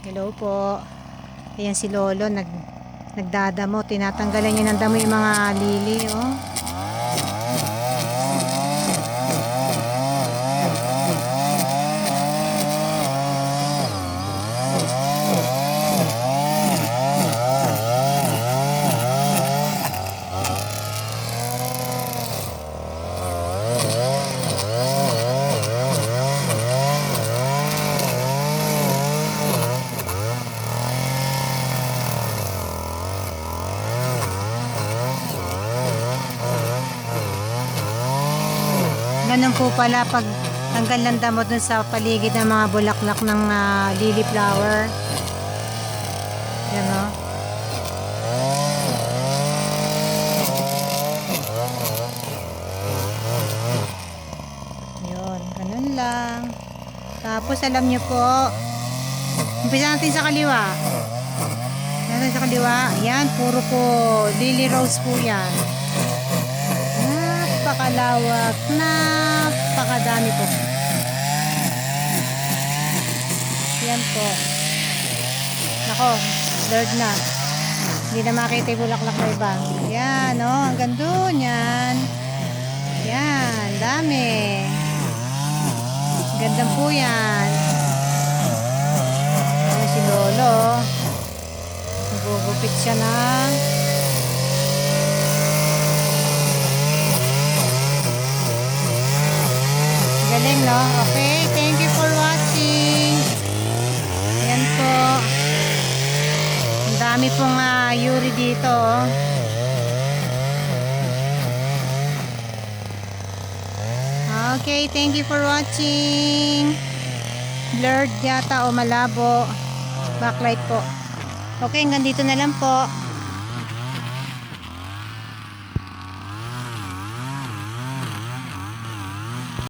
Hello po. Ayan si Lolo, nagdadamo. Tinatanggalan niya ng damo yung mga lili, oh. Ganun po pala pag tanggal ng damo dun sa paligid ng mga bulaklak ng lily flower. Yan, o. Yun, ganun lang. Tapos alam nyo po, umpisa natin sa kaliwa. Natin sa kaliwa. Ayan, puro po lily rose po yan. Napakalawak, napakadami po. Yan po. Nako, blurred na. Hindi na makita yung bulaklak na iba. Yan, oh, hanggang doon yan. Yan, dami. Ganda po yan. Ano si Lolo? Nagugupit siya na. Galing, no? Okay, thank you for watching. Ayan po. Ang dami pong yuri dito, oh. Okay, thank you for watching. Blurred yata o malabo. Backlight po. Okay, hanggang dito na lang po.